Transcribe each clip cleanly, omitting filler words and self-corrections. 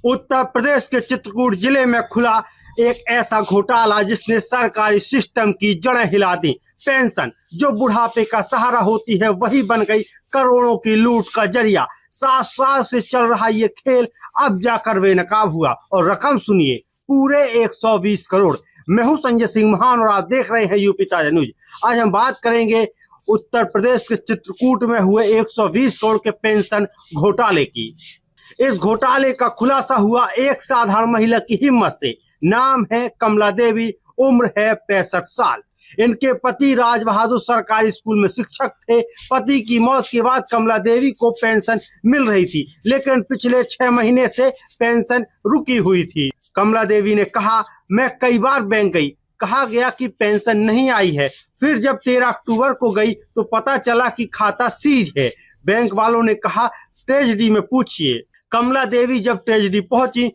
उत्तर प्रदेश के चित्रकूट जिले में खुला एक ऐसा घोटाला जिसने सरकारी सिस्टम की जड़ें हिला दी। पेंशन जो बुढ़ापे का सहारा होती है वही बन गई करोड़ों की लूट का जरिया। 7 साल से चल रहा ये खेल अब जाकर बेनकाब हुआ और रकम सुनिए, पूरे 120 करोड़। मैं हूं संजय सिंह महान और आप देख रहे हैं यूपी ताजा न्यूज। आज हम बात करेंगे उत्तर प्रदेश के चित्रकूट में हुए 120 करोड़ के पेंशन घोटाले की। इस घोटाले का खुलासा हुआ एक साधारण महिला की हिम्मत से। नाम है कमला देवी, उम्र है 65 साल। इनके पति राज बहादुर सरकारी स्कूल में शिक्षक थे। पति की मौत के बाद कमला देवी को पेंशन मिल रही थी, लेकिन पिछले 6 महीने से पेंशन रुकी हुई थी। कमला देवी ने कहा, मैं कई बार बैंक गई, कहा गया कि पेंशन नहीं आई है। फिर जब 13 अक्टूबर को गई तो पता चला कि खाता सीज है। बैंक वालों ने कहा ट्रेजरी में पूछिए। कमला देवी जब ट्रेजरी पहुंची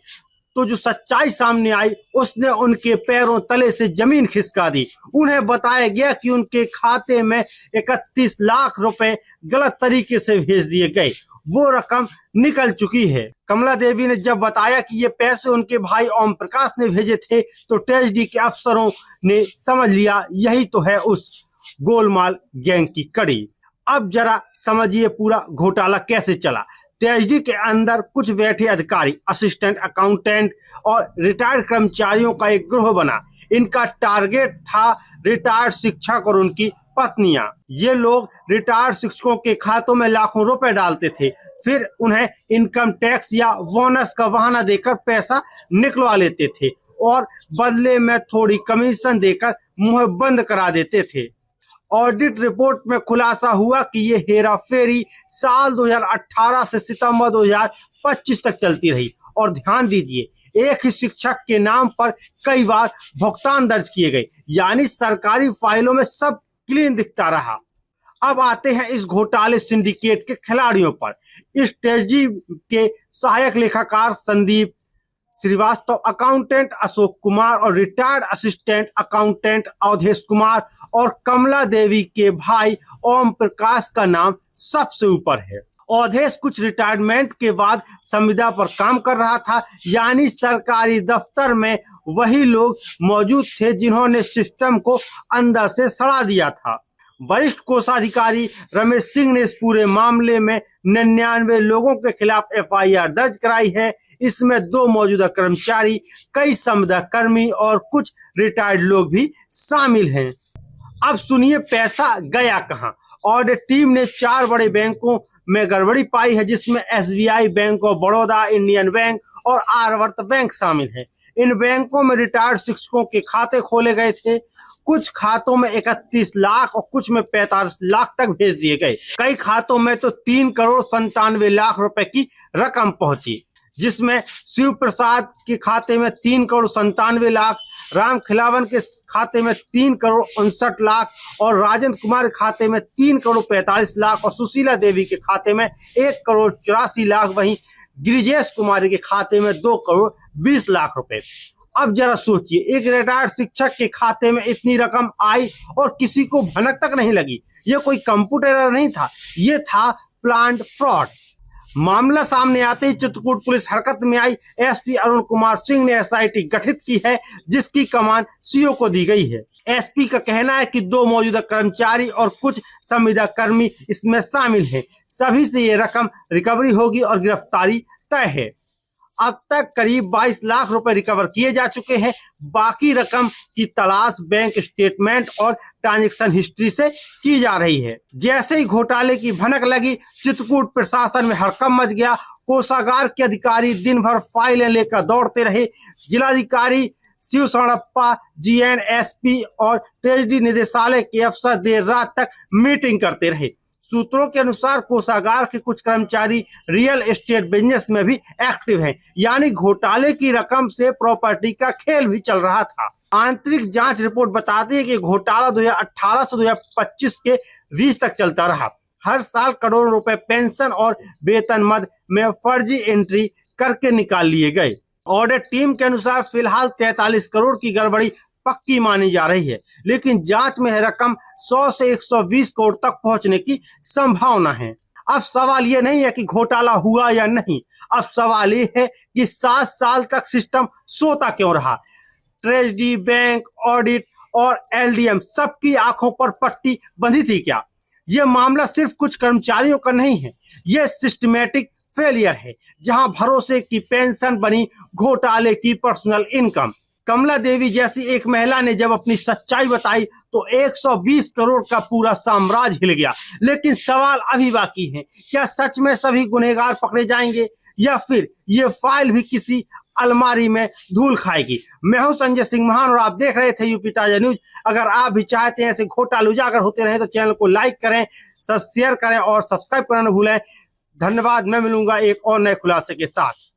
तो जो सच्चाई सामने आई उसने उनके पैरों तले से जमीन खिसका दी। उन्हें बताया गया कि उनके खाते में 31 लाख रुपए गलत तरीके से भेज दिए गए, वो रकम निकल चुकी है। कमला देवी ने जब बताया कि ये पैसे उनके भाई ओम प्रकाश ने भेजे थे तो ट्रेजरी के अफसरों ने समझ लिया यही तो है उस गोलमाल गैंग की कड़ी। अब जरा समझिए पूरा घोटाला कैसे चला। ट्रेजरी के अंदर कुछ बैठे अधिकारी, असिस्टेंट अकाउंटेंट और रिटायर्ड कर्मचारियों का एक ग्रोह बना। इनका टारगेट था रिटायर्ड शिक्षक और उनकी पत्नियां। ये लोग रिटायर्ड शिक्षकों के खातों में लाखों रुपए डालते थे, फिर उन्हें इनकम टैक्स या बोनस का बहाना देकर पैसा निकलवा लेते थे और बदले में थोड़ी कमीशन देकर मुंह बंद करा देते थे। ऑडिट रिपोर्ट में खुलासा हुआ कि ये हेरा फेरी साल 2018 से सितंबर 2025 तक चलती रही। और ध्यान दीजिए, एक ही शिक्षक के नाम पर कई बार भुगतान दर्ज किए गए, यानी सरकारी फाइलों में सब क्लीन दिखता रहा। अब आते हैं इस घोटाले सिंडिकेट के खिलाड़ियों पर। इस ट्रेजरी के सहायक लेखाकार संदीप श्रीवास्तव, अकाउंटेंट अशोक कुमार और retired assistant accountant Awadhesh Kumar और कमला देवी के भाई ओम प्रकाश का नाम सबसे ऊपर है। अवधेश कुछ रिटायरमेंट के बाद संविदा पर काम कर रहा था, यानी सरकारी दफ्तर में वही लोग मौजूद थे जिन्होंने सिस्टम को अंदर से सड़ा दिया था। वरिष्ठ कोषाधिकारी रमेश सिंह ने इस पूरे मामले में 99 लोगों के खिलाफ FIR दर्ज कराई है। इसमें 2 मौजूदा कर्मचारी, कई संविदा कर्मी और कुछ रिटायर्ड लोग भी शामिल हैं। अब सुनिए पैसा गया कहां। ऑडिट टीम ने 4 बड़े बैंकों में गड़बड़ी पाई है, जिसमें SBI, bank of Baroda, Indian bank और आर्यावर्त बैंक शामिल है। इन बैंकों में रिटायर्ड शिक्षकों के खाते खोले गए थे। कुछ खातों में 31 लाख और कुछ में 45 लाख तक भेज दिए गए। कई खातों में तो 3 करोड़ 97 लाख रुपए की रकम पहुंची, जिसमें शिव प्रसाद के खाते में 3 करोड़ 97 लाख, राम खिलावन के खाते में 3 करोड़ 59 लाख और राजेंद्र कुमार के खाते में 3 करोड़ 45 लाख और सुशीला देवी के खाते में 1 करोड़ 84 लाख। वहीं गिरिजेश कुमारी के खाते में 2 करोड़ 20 लाख रुपए। अब जरा सोचिए, एक रिटायर्ड शिक्षक के खाते में इतनी रकम आई और किसी को भनक तक नहीं लगी। ये कोई कंप्यूटर एरर नहीं था, ये था प्लान्ड फ्रॉड। मामला सामने आते ही चित्रकूट पुलिस हरकत में आई। SP अरुण कुमार सिंह ने SIT गठित की है, जिसकी कमान CO को दी गई है। SP का कहना है कि 2 मौजूदा कर्मचारी और कुछ संविदा कर्मी इसमें शामिल हैं। सभी से ये रकम रिकवरी होगी और गिरफ्तारी तय है। अब तक करीब 22 लाख रुपए रिकवर किए जा चुके हैं। बाकी रकम की तलाश बैंक स्टेटमेंट और ट्रांजैक्शन हिस्ट्री से की जा रही है। जैसे ही घोटाले की भनक लगी, चित्रकूट प्रशासन में हड़कंप मच गया। कोषागार के अधिकारी दिन भर फाइलें लेकर दौड़ते रहे। जिलाधिकारी शिव शरणप्पा, GN, SP और ट्रेजरी निदेशालय के अफसर देर रात तक मीटिंग करते रहे। सूत्रों के अनुसार कोषागार के कुछ कर्मचारी रियल एस्टेट बिजनेस में भी एक्टिव हैं, यानी घोटाले की रकम से प्रॉपर्टी का खेल भी चल रहा था। आंतरिक जांच रिपोर्ट बताती है कि घोटाला 2018 से 2025 के बीच तक चलता रहा। हर साल करोड़ों रुपए पेंशन और वेतन मद में फर्जी एंट्री करके निकाल लिए गए। ऑडिट टीम के अनुसार फिलहाल 43 करोड़ की गड़बड़ी पक्की मानी जा रही है, लेकिन जांच में रकम 100 से 120 करोड़ तक पहुंचने की संभावना है। अब सवाल ये नहीं है कि घोटाला हुआ या नहीं, अब सवाल ये है कि 7 साल तक सिस्टम सोता क्यों रहा। ट्रेजरी, बैंक, ऑडिट और एलडीएम सबकी आंखों पर पट्टी बंधी थी क्या? यह मामला सिर्फ कुछ कर्मचारियों का नहीं है, यह सिस्टमेटिक फेलियर है, जहां भरोसे की पेंशन बनी घोटाले की पर्सनल इनकम। कमला देवी जैसी एक महिला ने जब अपनी सच्चाई बताई तो 120 करोड़ का पूरा साम्राज्य हिल गया। लेकिन सवाल अभी बाकी है, क्या सच में सभी गुनहगार पकड़े जाएंगे या फिर ये फाइल भी किसी अलमारी में धूल खाएगी? मैं हूं संजय सिंह महान और आप देख रहे थे यूपी ताजा न्यूज। अगर आप भी चाहते हैं ऐसे घोटाले उजागर होते रहे तो चैनल को लाइक करें, शेयर करें और सब्सक्राइब करना न भूलें। धन्यवाद। मैं मिलूंगा एक और नए खुलासे के साथ।